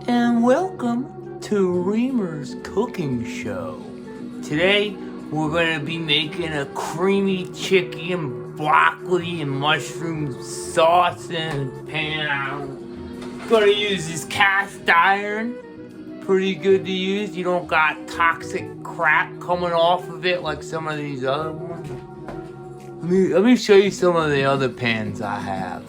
and welcome to Reamer's cooking show. Today we're going to be making a creamy chicken, broccoli, and mushroom sauce in a pan. I'm going to use this cast iron. Pretty good to use. You don't got toxic crap coming off of it like some of these other ones. Let me show you some of the other pans I have.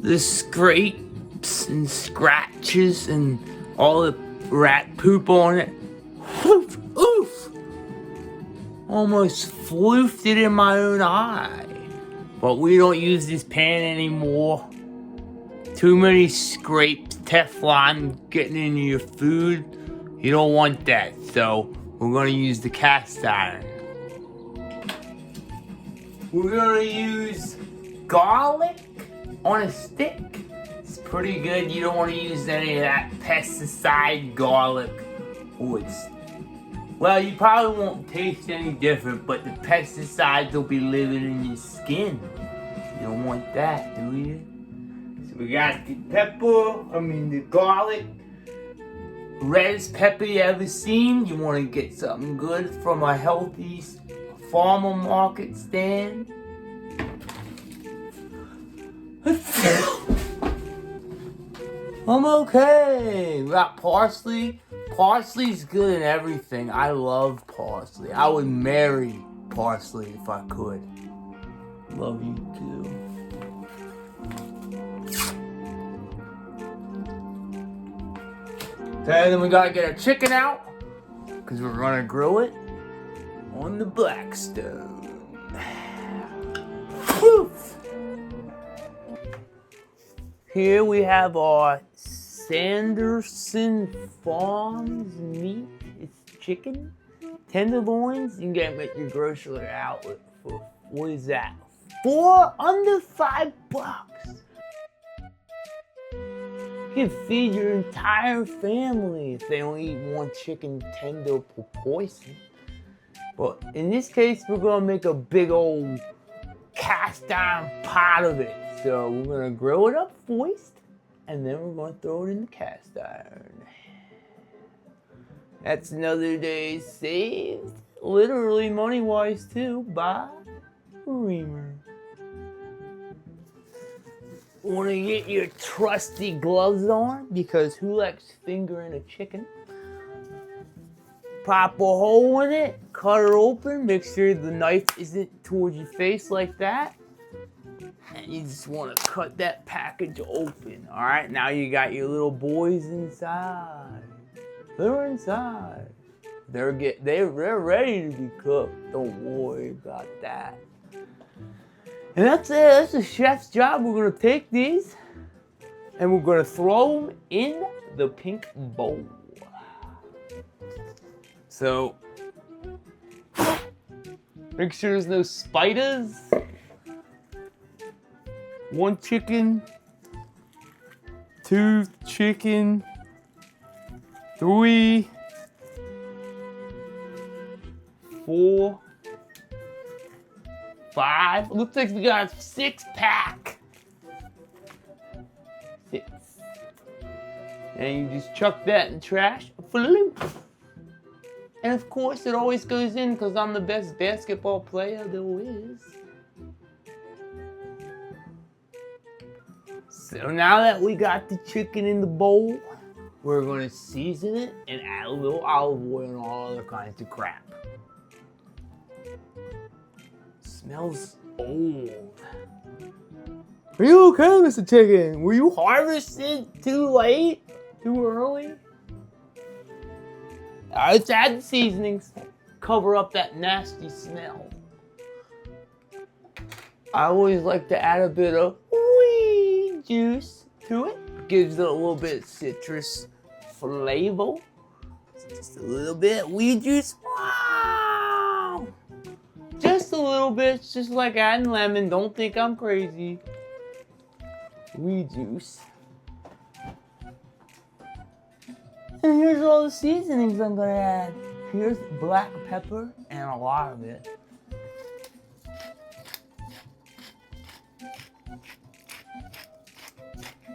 The scrapes and scratches and all the rat poop on it. Oof, oof. Almost floofed it in my own eye. But we don't use this pan anymore. Too many scrapes, Teflon getting into your food. You don't want that, so we're gonna use the cast iron. We're gonna use garlic on a stick. It's pretty good. You don't want to use any of that pesticide garlic. Well, you probably won't taste any different, but the pesticides will be living in your skin. You don't want that, do you? So we got the the garlic. Reddest pepper you ever seen. You want to get something good from a healthy farmer market stand. I'm okay. We got parsley. Parsley's good in everything. I love parsley. I would marry parsley if I could. Love you too. Okay, then we gotta get our chicken out because we're gonna grill it on the blackstone. Here we have our Sanderson Farms meat. It's chicken, tenderloins. You can get them at your grocery outlet for, what is that? Under $5. You can feed your entire family if they only eat one chicken tender per portion. But in this case, we're gonna make a big old cast iron pot of it. So we're gonna grill it up first, and then we're gonna throw it in the cast iron. That's another day saved, literally money-wise too, by Reamer. Wanna get your trusty gloves on, because who likes fingering a chicken? Pop a hole in it, cut it open, make sure the knife isn't towards your face like that. And you just want to cut that package open. All right, now you got your little boys inside. They're inside. They're ready to be cooked. Don't worry about that. And that's it. That's the chef's job. We're gonna take these and we're gonna throw them in the pink bowl. So make sure there's no spiders. 1 chicken, 2 chicken, 3, 4, 5. Looks like we got a 6-pack. 6. And you just chuck that in the trash. And of course it always goes in because I'm the best basketball player there is. So now that we got the chicken in the bowl, we're gonna season it and add a little olive oil and all other kinds of crap. Smells old. Are you okay, Mr. Chicken? Were you harvested too late? Too early? Let's add the seasonings. Cover up that nasty smell. I always like to add a bit of weed juice to it. Gives it a little bit of citrus flavor. Just a little bit weed juice. Wow! Just a little bit. It's just like adding lemon. Don't think I'm crazy. Weed juice. And here's all the seasonings I'm gonna add. Here's black pepper and a lot of it.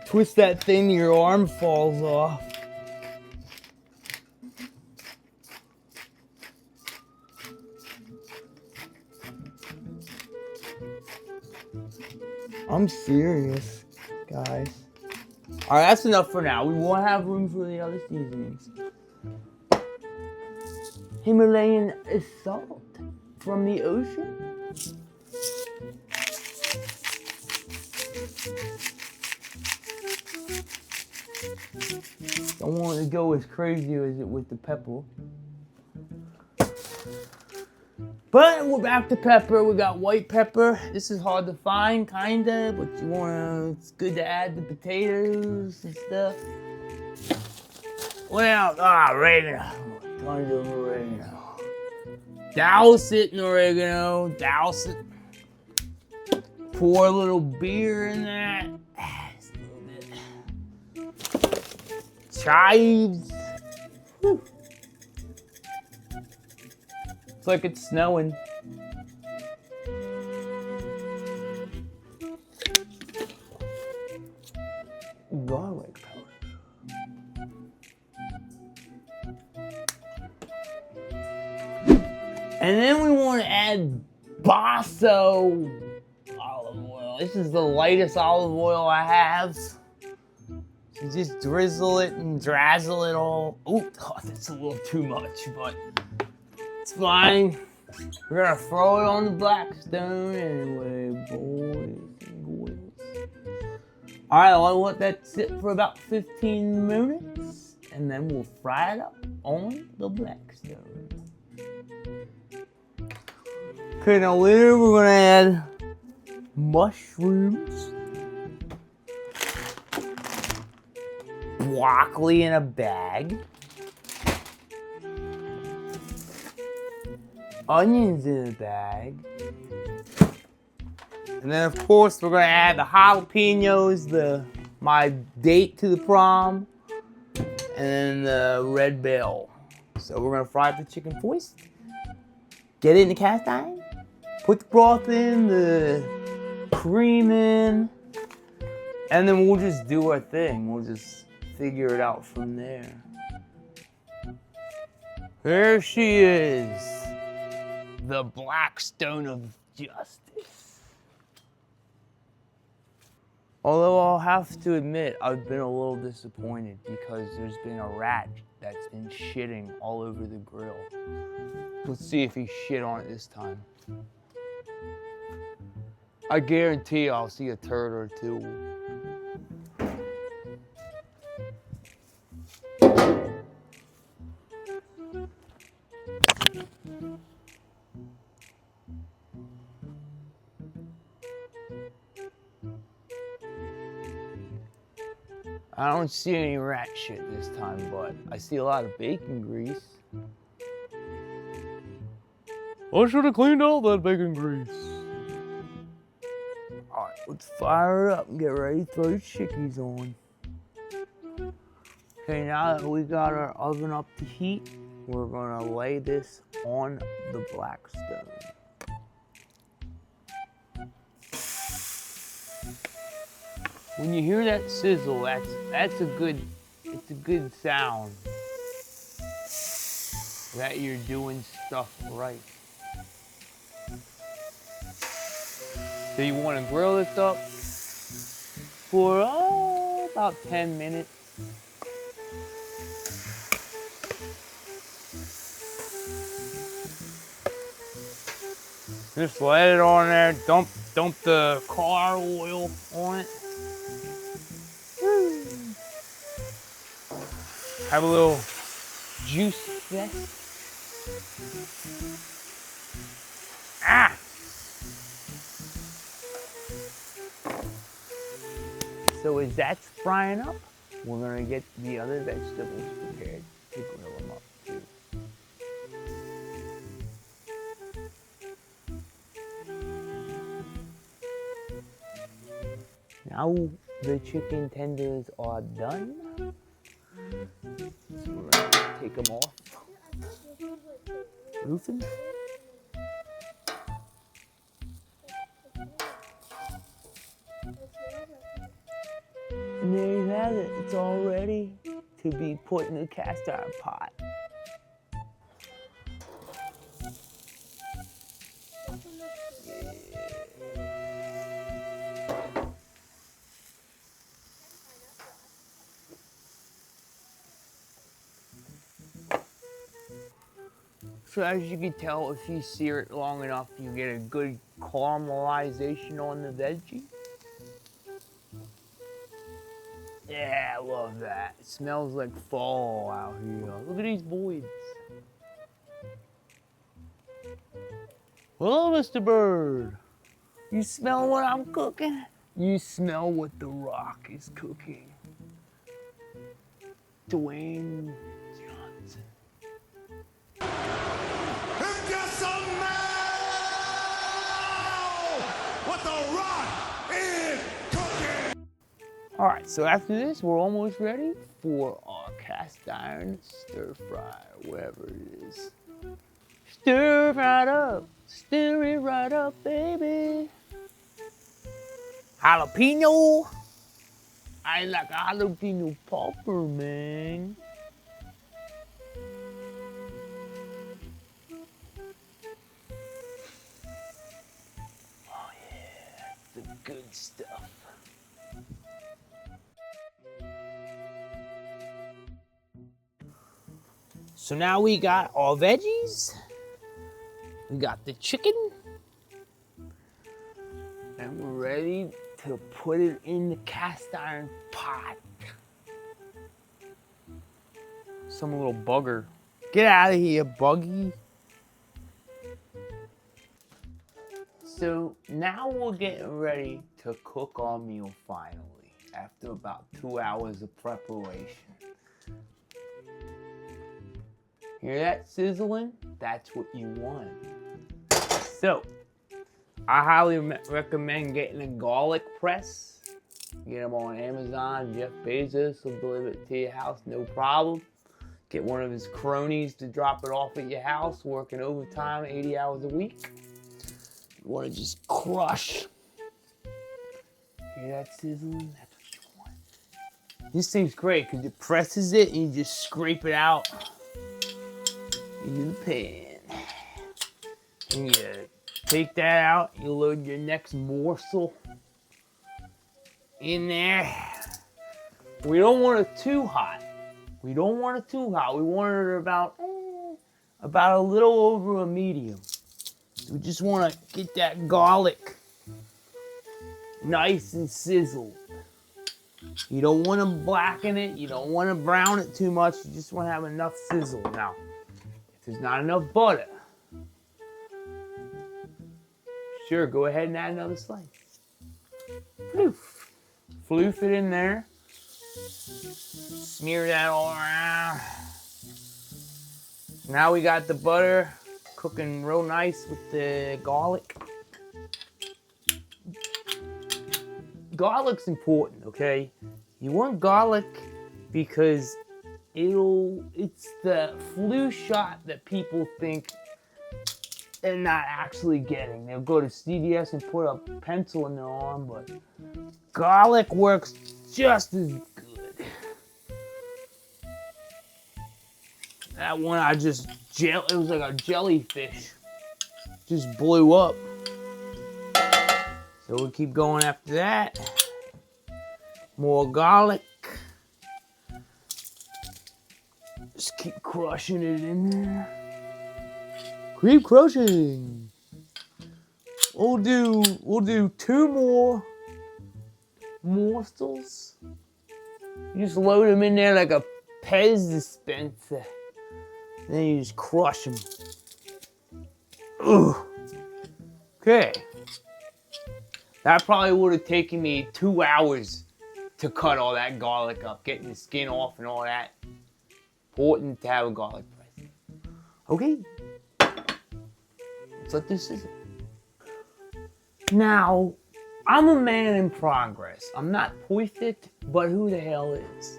Twist that thing, your arm falls off. I'm serious, guys. All right, that's enough for now. We won't have room for the other seasonings. Himalayan salt from the ocean. Don't want it to go as crazy as it with the pepper. But we're back to pepper. We got white pepper. This is hard to find, kinda, but it's good to add the potatoes and stuff. Well, oregano. Tons of oregano. Douse it in oregano. Douse it. Pour a little beer in that. Just a little bit. Chives. Whew. It's like it's snowing. Garlic powder. And then we want to add basso olive oil. This is the lightest olive oil I have. So just drizzle it and drazzle it all. Oh, that's a little too much, but it's fine. We're gonna throw it on the blackstone anyway, boys and girls. All right, I'll let that sit for about 15 minutes, and then we'll fry it up on the blackstone. Okay, now later we're gonna add mushrooms, broccoli in a bag, onions in a bag, and then of course we're gonna add the jalapenos, my date to the prom, and then the red bell. So we're gonna fry up the chicken first, get it in the cast iron, put the broth in, the cream in, and then we'll just do our thing. We'll just figure it out from there. There she is, the blackstone of justice. Although I'll have to admit, I've been a little disappointed because there's been a rat that's been shitting all over the grill. Let's see if he shit on it this time. I guarantee I'll see a turd or two. I don't see any rat shit this time, but I see a lot of bacon grease. I should have cleaned out that bacon grease. Alright, let's fire it up and get ready to throw the chickies on. Okay, now that we got our oven up to heat, we're gonna lay this on the blackstone. When you hear that sizzle, it's a good sound that you're doing stuff right. So you want to grill this up for about 10 minutes. Just let it on there. Dump the car oil on it. Have a little juice fest. So as that's frying up, we're gonna get the other vegetables prepared to grill them up too. Now the chicken tenders are done. So we're gonna take them off. Roofing. And there you have it. It's all ready to be put in the cast iron pot. So as you can tell, if you sear it long enough, you get a good caramelization on the veggie. Yeah, I love that. It smells like fall out here. Look at these boys. Hello, Mr. Bird. You smell what I'm cooking? You smell what The Rock is cooking. Dwayne Johnson. Get some now! What The Rock is cooking! Alright, so after this, we're almost ready for our cast iron stir fry, whatever it is. Stir it right up, baby. Jalapeno. I like a jalapeno popper, man. Oh yeah, the good stuff. So now we got our veggies. We got the chicken. And we're ready to put it in the cast iron pot. Some little bugger. Get out of here, buggy. So now we're getting ready to cook our meal finally, after about 2 hours of preparation. Hear that sizzling? That's what you want. So, I highly recommend getting a garlic press. Get them on Amazon. Jeff Bezos will deliver it to your house, no problem. Get one of his cronies to drop it off at your house, working overtime 80 hours a week. You want to just crush. Hear that sizzling? That's what you want. This thing's great because it presses it and you just scrape it out into the pan. And you take that out, you load your next morsel in there. We don't want it too hot. We don't want it too hot. We want it about a little over a medium. We just want to get that garlic nice and sizzled. You don't want to blacken it. You don't want to brown it too much. You just want to have enough sizzle. Now, if there's not enough butter, sure, go ahead and add another slice. Floof. Floof it in there. Smear that all around. Now we got the butter cooking real nice with the garlic. Garlic's important, okay? You want garlic because it's the flu shot that people think they're not actually getting. They'll go to CVS and put a pencil in their arm, but garlic works just as good. That one it was like a jellyfish. Just blew up. So we'll keep going after that. More garlic. Just keep crushing it in there. Keep crushing. We'll do 2 more morsels. You just load them in there like a Pez dispenser. Then you just crush them. Ugh. Okay. That probably would have taken me 2 hours to cut all that garlic up, getting the skin off and all that. Important to have a garlic press. Okay. Let's let this sizzle. Now, I'm a man in progress. I'm not perfect, but who the hell is?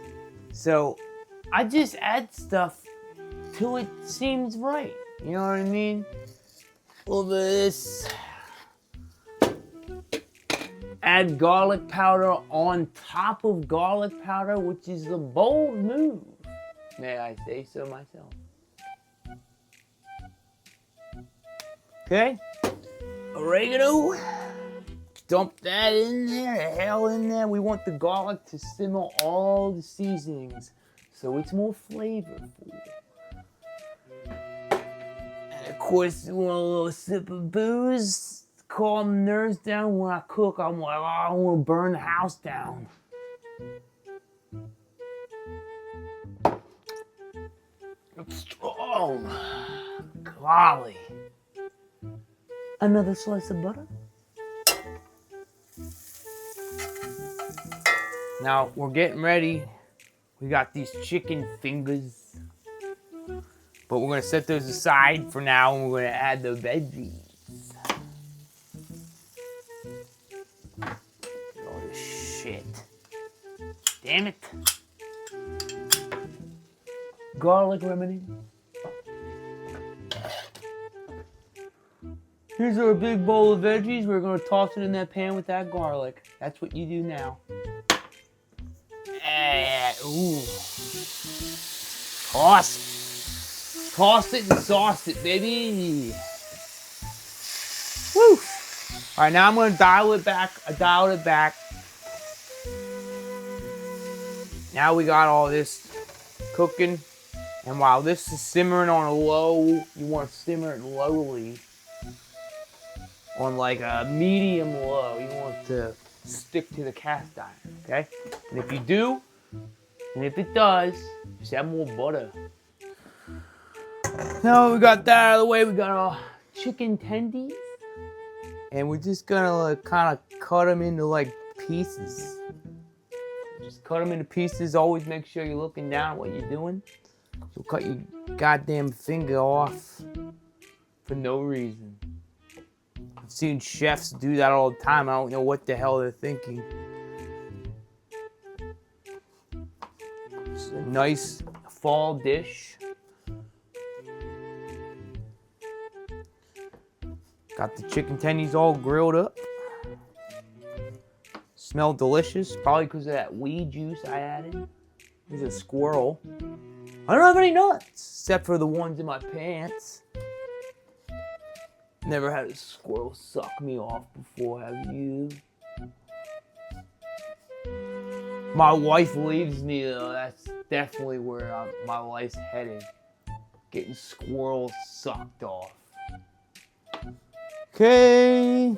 So, I just add stuff till it seems right. You know what I mean? A little bit of this. add garlic powder on top of garlic powder, which is a bold move. May I say so myself. Okay, oregano. Dump that in there, the hell in there. We want the garlic to simmer all the seasonings so it's more flavorful. And of course, you want a little sip of booze. Calm nerves down. When I cook, I'm like, oh, I want to burn the house down. It's strong. Golly. Another slice of butter. Now we're getting ready. We got these chicken fingers, but we're gonna set those aside for now, and we're gonna add the veggies. Oh shit! Damn it! Garlic remedy. Here's our big bowl of veggies. We're gonna toss it in that pan with that garlic. That's what you do now. Ooh. Toss it and sauce it, baby. Woo. All right, now I'm gonna dial it back. I dialed it back. Now we got all this cooking, and while this is simmering on a low, you want to simmer it lowly. On like a medium low, you want to stick to the cast iron, okay? And if you do, and if it does, just add more butter. Now we got that out of the way, we got our chicken tendies. And we're just gonna like, kind of cut them into like pieces. Just cut them into pieces. Always make sure you're looking down at what you're doing. You'll cut your goddamn finger off for no reason. I've seen chefs do that all the time. I don't know what the hell they're thinking. It's a nice fall dish. Got the chicken tendies all grilled up. Smell delicious, probably because of that weed juice I added. There's a squirrel. I don't have any nuts, except for the ones in my pants. Never had a squirrel suck me off before, have you? My wife leaves me though, that's definitely where my life's headed. Getting squirrels sucked off. Okay.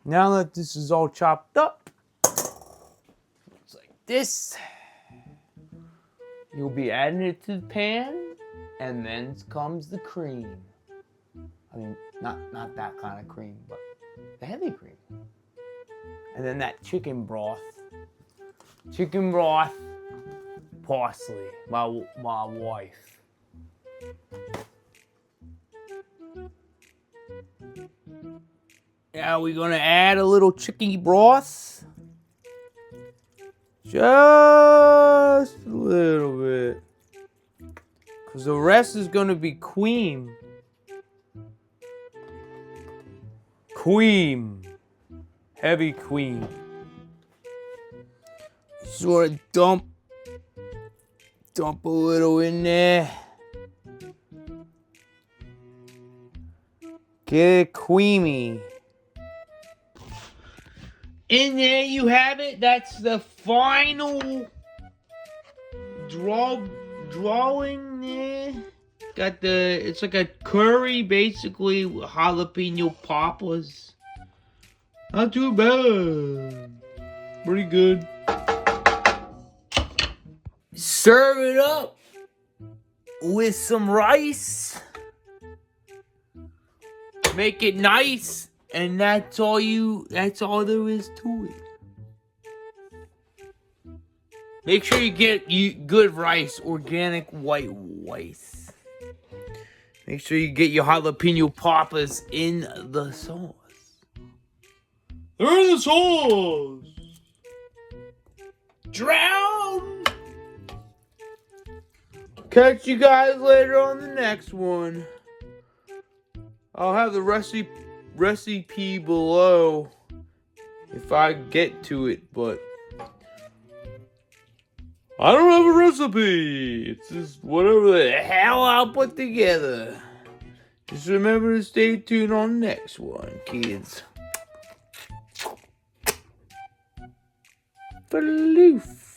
Now that this is all chopped up, looks like this. You'll be adding it to the pan, and then comes the cream. I mean, not that kind of cream, but the heavy cream. And then that chicken broth. Chicken broth, parsley, my wife. Now we're gonna add a little chicken broth. Just a little bit. Because the rest is gonna be cream. Cream. Heavy cream. Sort of dump a little in there. Get it creamy. And there you have it. That's the final drawing there. Got it's like a curry basically with jalapeno poppers. Not too bad. Pretty good. Serve it up with some rice. Make it nice. And that's all there is to it. Make sure you get good rice, organic white rice. Make sure you get your jalapeno poppers in the sauce. They're in the sauce. Drown. Catch you guys later on the next one. I'll have the recipe recipe below if I get to it, but I don't have a recipe. It's just whatever the hell I'll put together. Just remember to stay tuned on the next one, kids. Faloof.